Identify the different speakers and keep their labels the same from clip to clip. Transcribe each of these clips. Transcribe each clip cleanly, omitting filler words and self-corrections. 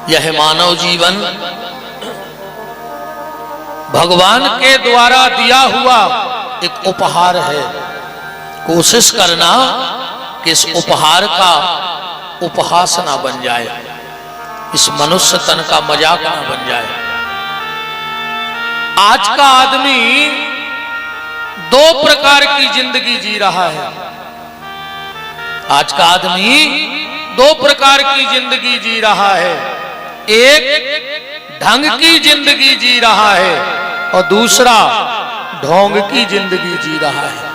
Speaker 1: यह मानव जीवन भगवान के द्वारा दिया हुआ एक उपहार है। कोशिश करना कि इस उपहार का उपहास ना बन जाए, इस मनुष्य तन का मजाक ना बन जाए। आज का आदमी दो प्रकार की जिंदगी जी रहा है। आज का आदमी दो प्रकार की जिंदगी जी रहा है। एक ढंग की जिंदगी जी रहा है और दूसरा ढोंग की जिंदगी जी रहा है।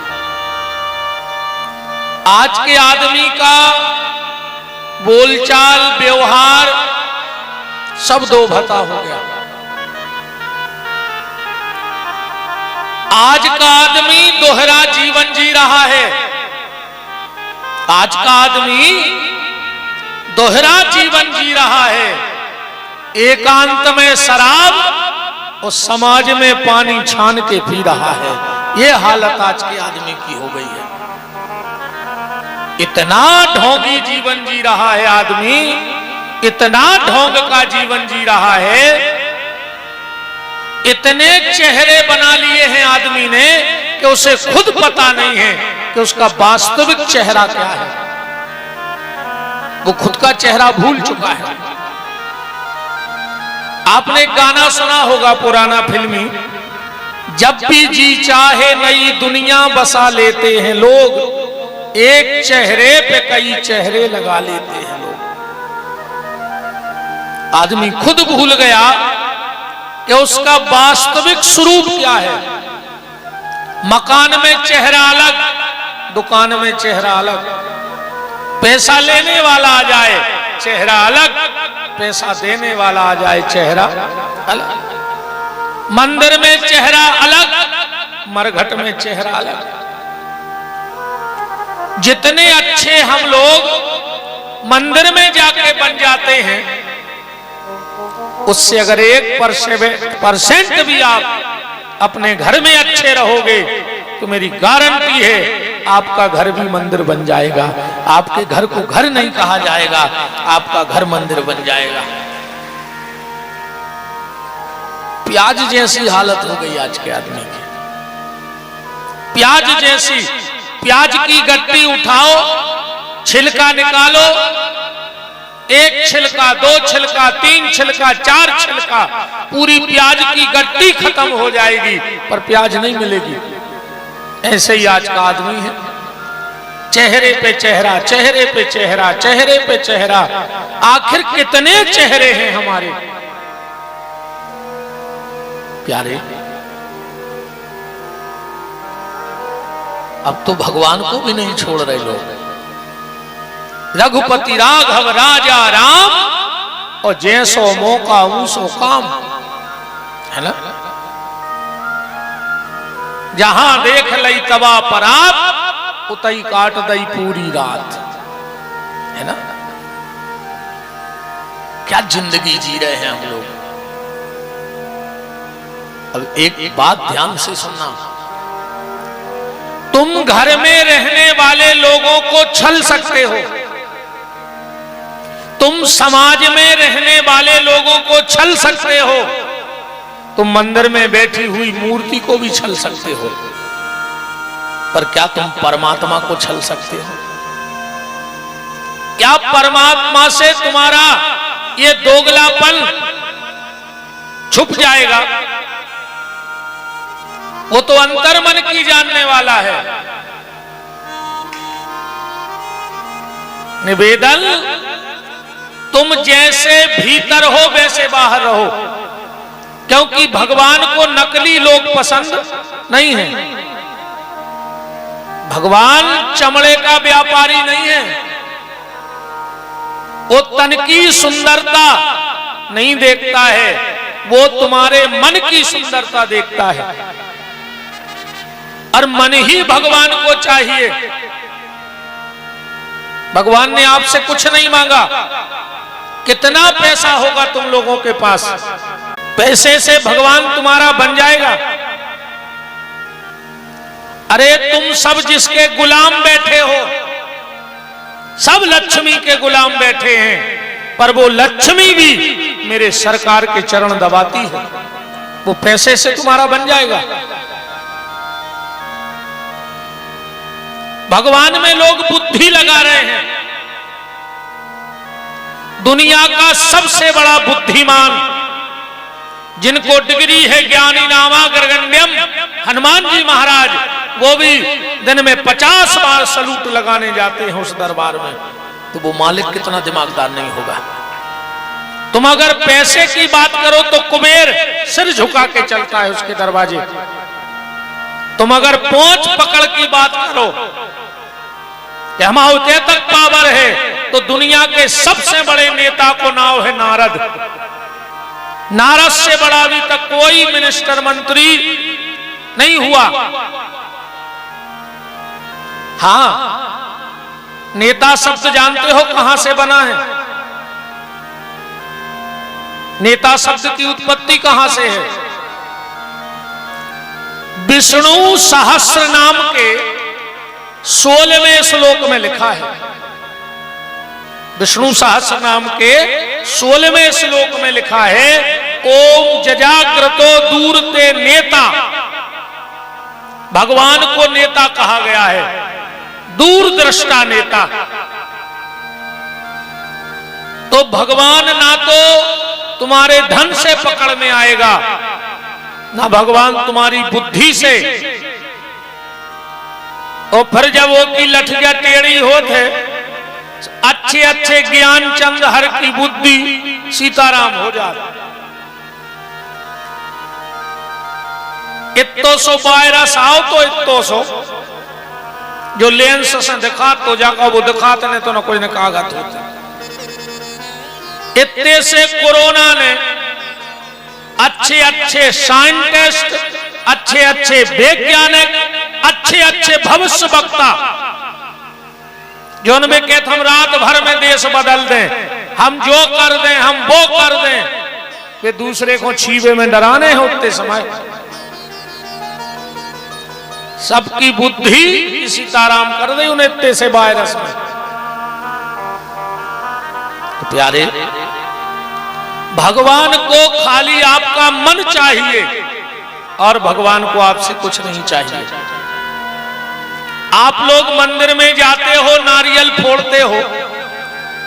Speaker 1: आज के आदमी का बोलचाल व्यवहार सब दो भता हो गया। आज का आदमी दोहरा जीवन जी रहा है। आज का आदमी दोहरा जीवन जी रहा है। एकांत में शराब और समाज में पानी छान के पी रहा है। यह हालत आज के आदमी की हो गई है। इतना ढोंगी जीवन जी रहा है आदमी, इतना ढोंग का जीवन जी रहा है, इतने चेहरे बना लिए हैं आदमी ने कि उसे खुद पता नहीं है कि उसका वास्तविक चेहरा क्या है। वो खुद का चेहरा भूल चुका है। आपने गाना सुना होगा पुराना फिल्मी, जब भी जी चाहे नई दुनिया बसा लेते हैं लोग, एक चेहरे पे कई चेहरे लगा लेते हैं लोग। आदमी खुद भूल गया कि उसका वास्तविक स्वरूप क्या है। मकान में चेहरा अलग, दुकान में चेहरा अलग। पैसा लेने वाला आ जाए चेहरा अलग, पैसा देने वाला आ जाए चेहरा अलग। मंदिर में चेहरा अलग, मरघट में चेहरा अलग। जितने अच्छे हम लोग मंदिर में जाके बन जाते हैं, उससे अगर 1% भी आप अपने घर में अच्छे रहोगे तो मेरी गारंटी है आपका घर भी मंदिर बन जाएगा। आपके घर को घर नहीं कहा जाएगा, आपका घर मंदिर बन जाएगा। प्याज जैसी हालत हो गई आज के आदमी की। प्याज जैसी। प्याज की गट्टी उठाओ, छिलका निकालो, एक छिलका, दो छिलका, तीन छिलका, चार छिलका, पूरी प्याज की गट्टी खत्म हो जाएगी पर प्याज नहीं मिलेगी। ऐसे ही आज का आदमी है। चेहरे पे चेहरा, चेहरे पे चेहरा, चेहरे पे चेहरा। आखिर कितने चेहरे हैं हमारे प्यारे। अब तो भगवान को भी नहीं छोड़ रहे लोग। रघुपति राघव राजा राम और जैसो मौका ऊसो काम, है ना। जहां देख लई तबा परात, उतई काट दई पूरी रात, है ना। क्या जिंदगी जी रहे हैं हम लोग। अब एक बात ध्यान से सुनना, तुम घर में रहने वाले लोगों को छल सकते हो, तुम समाज में रहने वाले लोगों को छल सकते हो, तुम मंदिर में बैठी हुई मूर्ति को भी छल सकते हो, पर क्या तुम परमात्मा को छल सकते हो? क्या परमात्मा से तुम्हारा ये दोगलापन छुप जाएगा? वो तो अंतर मन की जानने वाला है। निवेदन, तुम जैसे भीतर हो वैसे बाहर रहो, क्योंकि भगवान को नकली लोग पसंद नहीं है। भगवान चमड़े का व्यापारी नहीं है। वो तन की सुंदरता नहीं देखता है, वो तुम्हारे मन की सुंदरता देखता है। और मन ही भगवान को चाहिए। भगवान ने आपसे कुछ नहीं मांगा। कितना पैसा होगा तुम लोगों के पास, पैसे से भगवान तुम्हारा बन जाएगा। अरे तुम सब जिसके गुलाम बैठे हो, सब लक्ष्मी के गुलाम बैठे हैं, पर वो लक्ष्मी भी मेरे सरकार के चरण दबाती है। वो पैसे से तुम्हारा बन जाएगा। भगवान में लोग बुद्धि लगा रहे हैं। दुनिया का सबसे बड़ा बुद्धिमान, जिनको डिग्री है ज्ञानी नामा गर्गण्यम, हनुमान जी महाराज, वो भी दिन में 50 बार सलूट लगाने जाते हैं उस दरबार में। तो वो मालिक कितना दिमागदार नहीं होगा। तुम अगर पैसे की बात करो तो कुबेर सिर झुका के चलता है उसके दरवाजे। तुम अगर पहुंच पकड़ की बात करो कि हमारे तक पावर है, तो दुनिया के सबसे बड़े नेता को नाम है नारद। नारद से बड़ा अभी तक कोई मिनिस्टर मंत्री नहीं हुआ। हां, नेता शब्द जानते हो कहां से बना है? नेता शब्द की उत्पत्ति कहां से है? विष्णु सहस्र नाम के 16वें श्लोक में लिखा है। विष्णु सहस्र नाम के 16वें श्लोक में लिखा है, ओम जजाग्रतो दूरते नेता। भगवान को नेता कहा गया है, दूरदृष्टा नेता। तो भगवान ना तो तुम्हारे धन से पकड़ में आएगा, ना भगवान तुम्हारी बुद्धि से। और फिर जब वो की लठिया टेढ़ी होते, अच्छे अच्छे ज्ञान चंद हर की बुद्धि सीताराम हो जाता। इतो सो वायरस आओ तो इतो सो जो लेंस से दिखा तो जाका वो दिखाते नहीं तो ना कोई ने कागत होते। इतने से कोरोना ने अच्छे अच्छे साइंटिस्ट, अच्छे अच्छे वैज्ञानिक, अच्छे अच्छे भविष्य वक्ता, जो उनमें कहते हम रात भर में देश बदल दें, हम जो कर दें, हम वो कर दें, वे दूसरे को छीबे में डराने होते समय। सबकी बुद्धि सीताराम कर दे उन्हें इतने से वायरस में। तो प्यारे, भगवान को खाली आपका मन चाहिए और भगवान को आपसे कुछ नहीं चाहिए। आप लोग मंदिर में जाते हो, नारियल फोड़ते हो,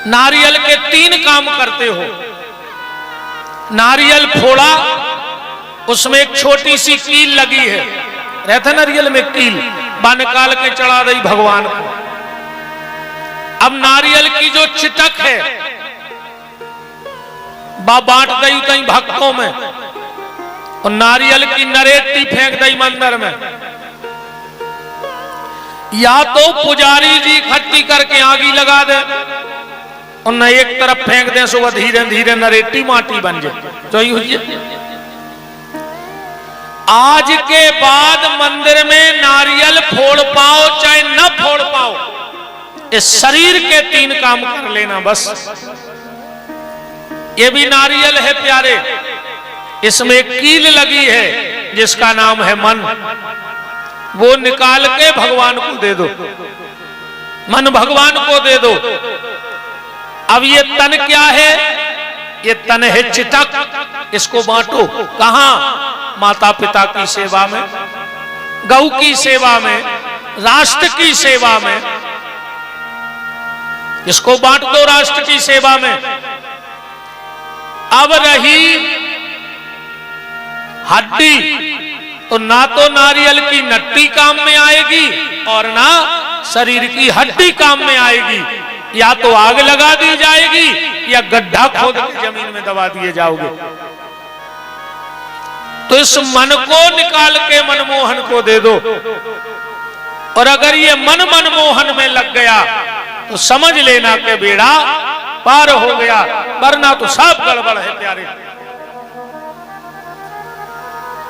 Speaker 1: नारियल के 3 काम करते हो। नारियल फोड़ा, उसमें एक छोटी सी कील लगी है, रहता नारियल में कील, बा निकाल के चढ़ा दी भगवान को। अब नारियल की जो चिटक है बा बांट दी कहीं भक्तों में, और नारियल की नरेटी फेंक दी मंदिर में। या तो पुजारी जी इकट्ठी करके आगी लगा दे और न एक तरफ फेंक दे, सुबह धीरे धीरे नरेटी माटी बन जाए। तो आज के बाद मंदिर में नारियल फोड़ पाओ चाहे न फोड़ पाओ, इस शरीर के 3 काम कर लेना बस। ये भी नारियल है प्यारे, इसमें कील लगी है जिसका नाम है मन। वो निकाल के भगवान को दे दो, मन भगवान को दे दो। अब ये तन क्या है? ये तन है चितक, इसको बांटो। कहां? माता पिता की सेवा में, गौ की सेवा में, राष्ट्र की सेवा में। इसको बांट दो राष्ट्र की सेवा में। अब रही हड्डी, तो ना तो नारियल की नट्टी काम में आएगी और ना शरीर की हड्डी काम में आएगी। या तो आग लगा दी जाएगी या गड्ढा खोद के जमीन में दबा दिए जाओगे। तो इस मन को निकाल के मनमोहन को दे दो। और अगर ये मन मनमोहन में लग गया तो समझ लेना कि बेड़ा पार हो गया, वरना तो सब गड़बड़ है प्यारे।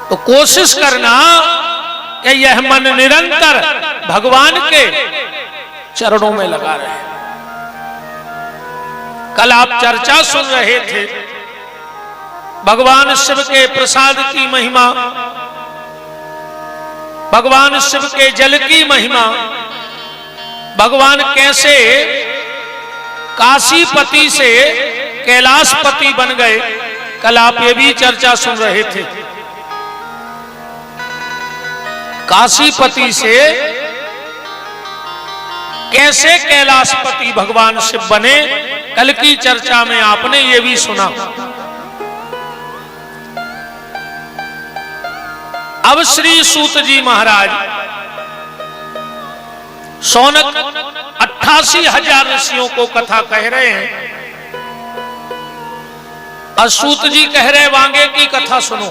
Speaker 1: तो कोशिश करना कि यह मन निरंतर भगवान के चरणों में लगा रहे। कल आप चर्चा सुन रहे थे भगवान शिव के प्रसाद की महिमा, भगवान शिव के जल की महिमा, भगवान कैसे काशीपति से कैलाशपति बन गए। कल आप ये भी चर्चा सुन रहे थे, काशीपति से कैसे कैलाशपति भगवान शिव बने। कल की चर्चा में आपने ये भी सुना। अब श्री सूत जी महाराज शौनक 88,000 ऋषियों को कथा कह रहे हैं, और सूत जी कह रहे वांगे की कथा सुनो।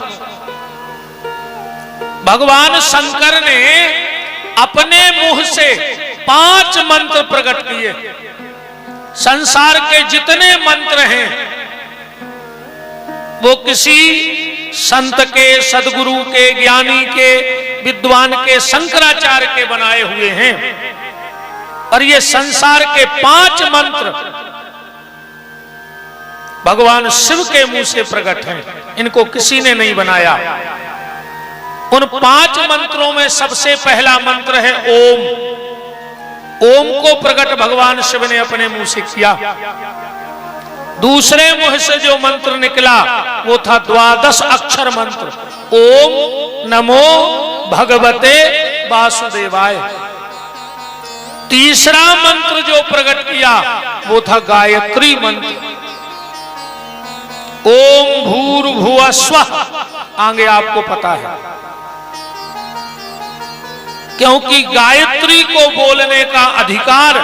Speaker 1: भगवान शंकर ने अपने मुंह से 5 मंत्र प्रकट किए। संसार के जितने मंत्र हैं वो किसी संत के, सदगुरु के, ज्ञानी के, विद्वान के, शंकराचार्य के बनाए हुए हैं, और ये संसार के 5 मंत्र भगवान शिव के मुंह से प्रकट हैं। इनको किसी ने नहीं बनाया। उन 5 मंत्रों में सबसे पहला मंत्र है ओम। ओम को प्रकट भगवान शिव ने अपने मुंह से किया। दूसरे मुंह से जो मंत्र निकला वो था 12 अक्षर मंत्र, ओम नमो भगवते वासुदेवाय। तीसरा मंत्र जो प्रकट किया वो था गायत्री मंत्र, ओम भूर्भुवः स्वः। आगे आपको पता है, क्योंकि गायत्री को बोलने का अधिकार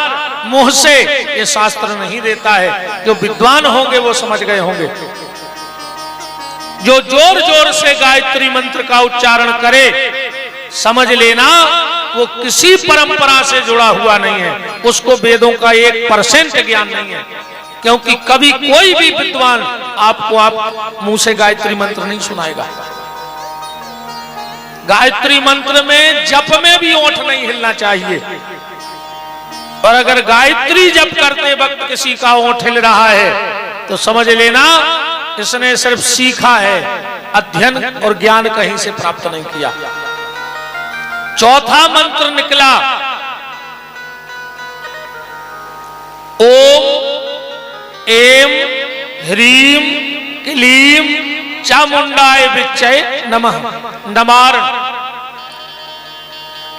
Speaker 1: मुंह से ये शास्त्र नहीं देता है। जो विद्वान होंगे वो समझ गए होंगे। जो जोर जोर से गायत्री मंत्र का उच्चारण करे, समझ लेना वो किसी परंपरा से जुड़ा हुआ नहीं है, उसको वेदों का 1% ज्ञान नहीं है। क्योंकि कभी कोई भी विद्वान आपको आप मुंह से गायत्री मंत्र नहीं सुनाएगा। गायत्री मंत्र में जप में भी ओंठ नहीं हिलना चाहिए, और अगर गायत्री जप करते वक्त किसी का ओंठ हिल रहा है तो समझ लेना इसने सिर्फ सीखा है, अध्ययन और ज्ञान कहीं से प्राप्त नहीं किया। चौथा मंत्र निकला ओम एम ह्रीम क्लीम चामुंडाय विच्चय नमः नमार।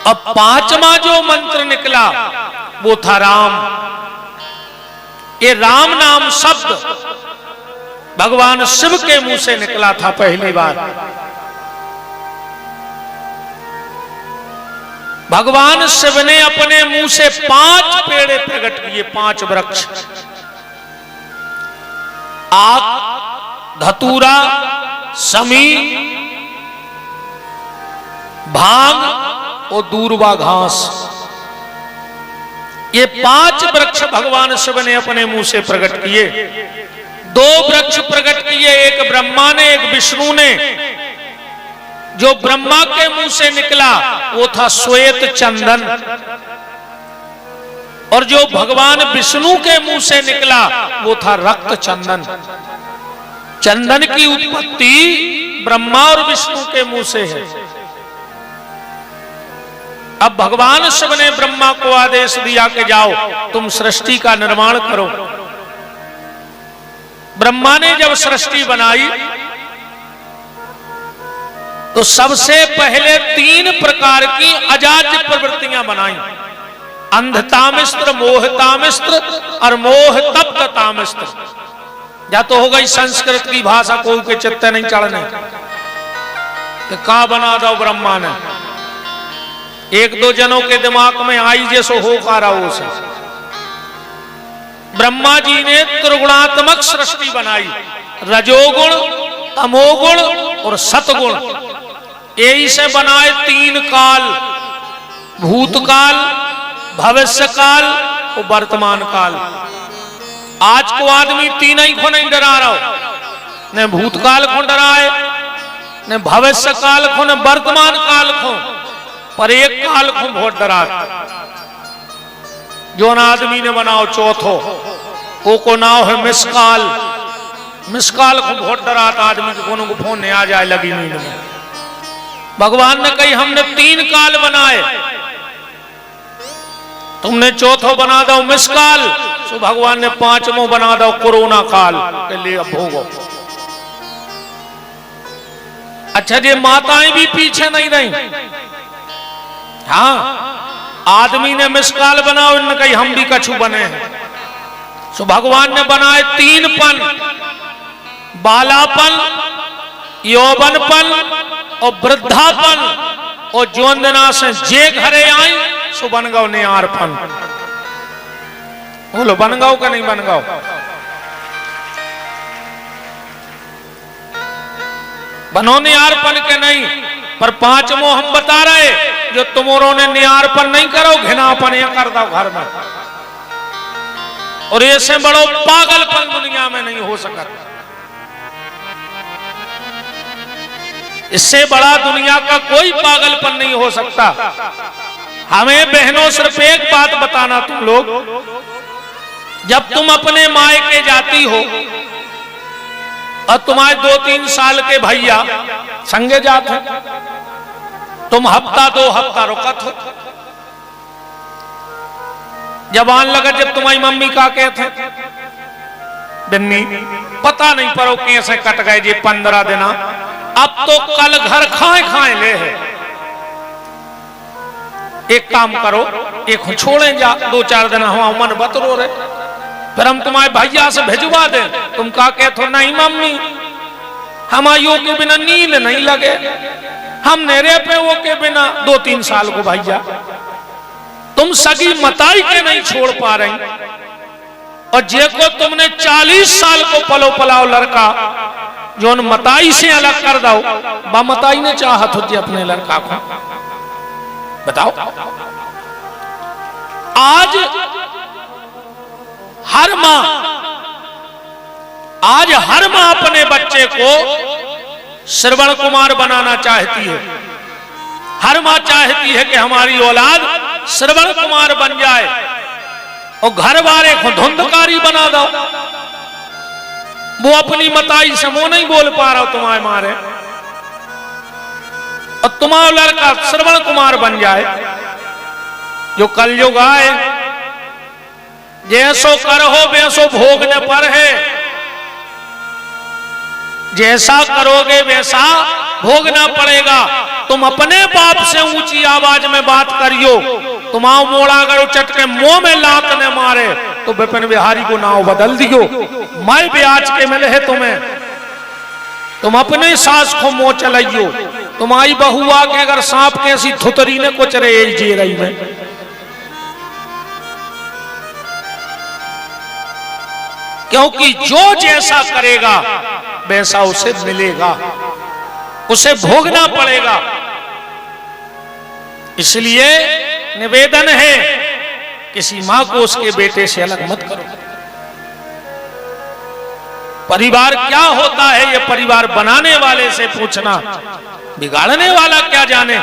Speaker 1: अब 5वां जो मंत्र निकला वो था राम। ये राम नाम शब्द भगवान शिव के मुंह से निकला था पहली बार। भगवान शिव ने अपने मुंह से 5 पेड़े प्रकट किए, 5 वृक्ष, आक, धतूरा, समी, भांग और दूर्वा घास। ये 5 वृक्ष भगवान शिव ने अपने मुंह से प्रकट किए। 2 वृक्ष प्रकट किए, एक ब्रह्मा ने एक विष्णु ने। जो ब्रह्मा के मुंह से निकला वो था श्वेत चंदन, और जो भगवान विष्णु के मुंह से निकला वो था रक्त चंदन। चंदन की उत्पत्ति ब्रह्मा और विष्णु के मुंह से है। अब भगवान शिव ने ब्रह्मा को आदेश दिया कि जाओ तुम सृष्टि का निर्माण करो। ब्रह्मा ने जब सृष्टि बनाई तो सबसे पहले 3 प्रकार की अजाज्य प्रवृत्तियां बनाई, अंधतामिस्त्र, मोहतामिस्त्र और मोह तप्त तामिस्त्र। या तो हो गई संस्कृत की भाषा, कोई के चित्त नहीं चढ़ने कि का बना दो ब्रह्मा ने। 1-2 जनों के दिमाग में आई जैसो हो का रहा उसे। ब्रह्मा जी ने त्रिगुणात्मक सृष्टि बनाई, रजोगुण, तमोगुण और सतगुण। यही से बनाए 3 काल, भूतकाल, भविष्य काल और वर्तमान काल। आज को आदमी 3 ही को नहीं डरा रहा, न भूतकाल को डराए, न भविष्य काल को, न वर्तमान काल को, पर एक काल को बहुत डरा। जो न आदमी ने बनाओ चौथो, को नाव है मिसकाल। मिसकाल को बहुत डरा था आदमी के, कोनो को फोन नहीं आ जाए लगी नींद में। भगवान ने कही हमने 3 काल बनाए, तुमने चौथो बना दो मिसकाल, सो भगवान ने पांचवों बना दो कोरोना काल के लिए भोगो। अच्छा ये माताएं भी पीछे नहीं रही। हाँ आदमी ने मिसकाल बनाओ, इनने कही हम भी कछु बने हैं। सो भगवान ने बनाए तीन पन, बालापन, यौवनपन और वृद्धापन, और जोन दिना से जे घरे आई सो बन गो नियारपन। बोलो बन गो का नहीं बन गो? बनो नियारपन के नहीं, पर पांचवों हम बता रहे जो तुमोरों ने नियारपन नहीं करो, घिनापन ये कर दो घर में। और ऐसे बड़ो पागलपन दुनिया में नहीं हो सका। इससे बड़ा दुनिया का कोई पागलपन नहीं हो सकता। हमें बहनों सिर्फ एक बात बताना, तुम लोग जब तुम अपने मायके जाती हो और तुम्हारे 2-3 साल के भैया संगे जाते हैं, तुम हफ्ता 2 हफ्ता रुकत हो। जबान लगा जब तुम्हारी मम्मी का कहते बिन्नी पता नहीं परो कैसे कट गए जी 15 दिन, अब तो कल घर खाए खाए ले है। एक काम करो, एक छोड़े जा 2-4 दिन हुआ मन बतरो रे, फिर हम तुम्हारे भैया से भेजवा दे। तुम का कहते हो नहीं मम्मी हमारे के बिना नींद नहीं लगे, हम नेरे पे वो के बिना 2-3 साल को भैया तुम सगी मताई के नहीं छोड़ पा रही। और जे को तुमने 40 साल को पलो पलाओ लड़का जो उन मताई से अलग कर दो, बा मताई ने चाहत होती अपने लड़का को। बताओ आज हर मां अपने बच्चे को श्रवण कुमार बनाना चाहती है। हर मां चाहती है कि हमारी औलाद श्रवण कुमार बन जाए, और घर वाले को धुंधकारी बना दो। वो अपनी मताई से मुंह नहीं बोल पा रहा हो तुम्हारे मारे, और तुम्हारा लड़का श्रवण कुमार बन जाए। जो कलयुग आए, जैसो कर हो वैसो भोगने पर है। जैसा करोगे वैसा भोगना पड़ेगा। तुम अपने बाप से ऊंची आवाज में बात करियो, तुम्हारा मोड़ा अगर चट के मुंह में लात ने मारे तो विपिन बिहारी को नाव बदल दियो। मैं ब्याज के मिले है तुम्हें, तुम अपने सास को मुंह चलाइयो। तुम्हारी बहू आके अगर सांप के ऐसी थुतरी ने कुछ रे जी रही में, क्योंकि जो जैसा करेगा वैसा उसे मिलेगा, उसे भोगना पड़ेगा। इसलिए निवेदन है किसी मां को उसके बेटे से अलग मत करो। परिवार क्या होता है ये परिवार बनाने वाले से पूछना, बिगाड़ने वाला क्या जाने।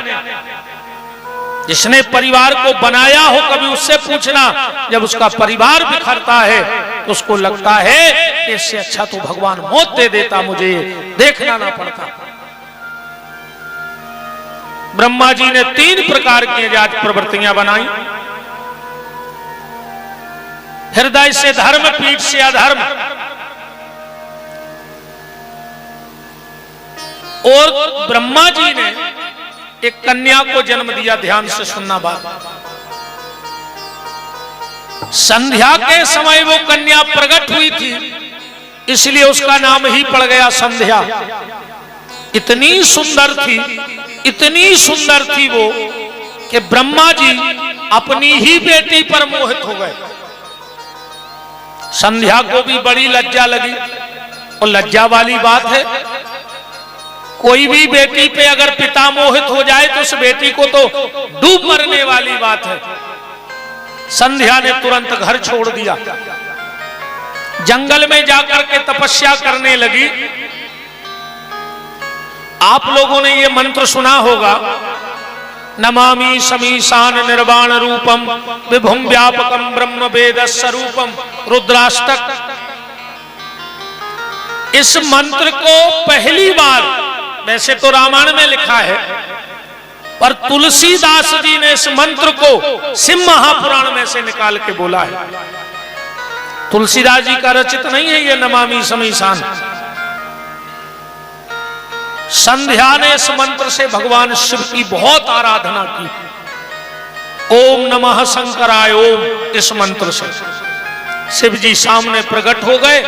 Speaker 1: जिसने परिवार को बनाया हो कभी उससे पूछना। जब उसका परिवार बिखरता है तो उसको लगता है कि इससे अच्छा तो भगवान मौत दे देता, मुझे देखना ना पड़ता। ब्रह्मा जी ने 3 प्रकार की जात प्रवृत्तियां बनाई। हृदय से धर्म, पीठ से अधर्म। और ब्रह्मा जी ने एक कन्या को जन्म दिया। ध्यान से सुनना बात। संध्या के समय वो कन्या प्रकट हुई थी, इसलिए उसका नाम ही पड़ गया संध्या। इतनी सुंदर थी वो कि ब्रह्मा जी अपनी ही बेटी पर मोहित हो गए। संध्या को भी बड़ी लज्जा लगी, और लज्जा वाली बात है। कोई भी बेटी पे अगर पिता मोहित हो जाए तो उस बेटी को तो डूब मरने वाली बात है। संध्या ने तुरंत घर छोड़ दिया, जंगल में जाकर के तपस्या करने लगी। आप लोगों ने ये मंत्र सुना होगा, नमामि समीशान निर्वाण रूपम विभुम व्यापकम ब्रह्म वेद स्वरूपम, रुद्राष्टक। इस मंत्र को पहली बार, वैसे तो रामायण में लिखा है, पर तुलसीदास जी ने इस मंत्र को शिव महापुराण में से निकाल के बोला है। तुलसीदास जी का रचित नहीं है ये नमामि समीसान। संध्या ने इस मंत्र से भगवान शिव की बहुत आराधना की। ओम नमः शंकराय ओम, इस मंत्र से शिव जी सामने प्रकट हो गए।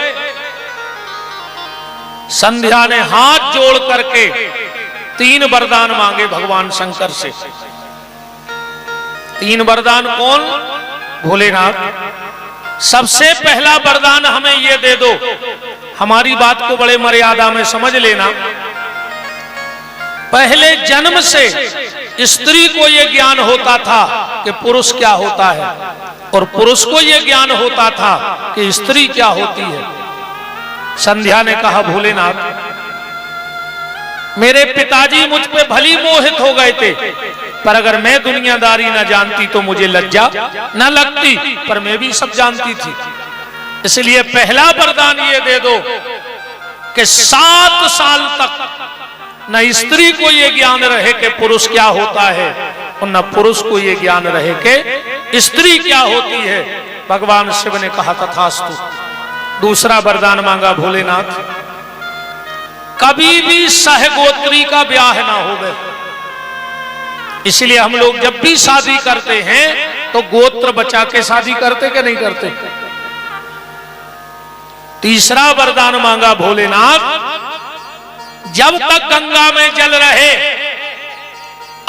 Speaker 1: संध्या ने हाथ जोड़ करके 3 वरदान मांगे भगवान शंकर से। 3 वरदान कौन? भोलेनाथ। सबसे पहला वरदान हमें ये दे दो, हमारी बात को बड़े मर्यादा में समझ लेना। पहले जन्म से स्त्री को यह ज्ञान होता था कि पुरुष क्या होता है, और पुरुष को यह ज्ञान होता था कि स्त्री क्या होती है। संध्या ने कहा भोलेनाथ, मेरे पिताजी मुझ पे भली मोहित हो गए थे, पर अगर मैं दुनियादारी न जानती तो मुझे लज्जा न लगती, पर मैं भी सब जानती थी। इसलिए पहला वरदान ये दे दो कि 7 साल तक न स्त्री को ये ज्ञान रहे कि पुरुष क्या होता है, और न पुरुष को ये ज्ञान रहे कि स्त्री क्या होती है। भगवान शिव ने कहा तथास्तु। दूसरा वरदान मांगा भोलेनाथ, कभी भी सहगोत्री का ब्याह ना होवे। इसलिए हम लोग जब भी शादी करते हैं तो गोत्र बचा के शादी करते कि नहीं करते। तीसरा वरदान मांगा भोलेनाथ, जब तक गंगा में जल रहे,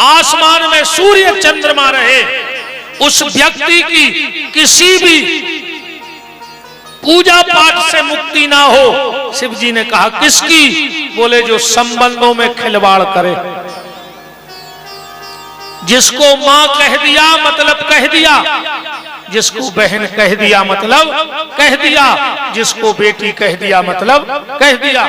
Speaker 1: आसमान में सूर्य चंद्रमा रहे, उस व्यक्ति की किसी भी पूजा पाठ से मुक्ति ना हो। शिव जी ने कहा किसकी? बोले जो संबंधों में खिलवाड़ करे। जिसको मां कह दिया मतलब कह दिया, जिसको बहन कह दिया मतलब कह दिया, जिसको बेटी कह दिया मतलब कह दिया।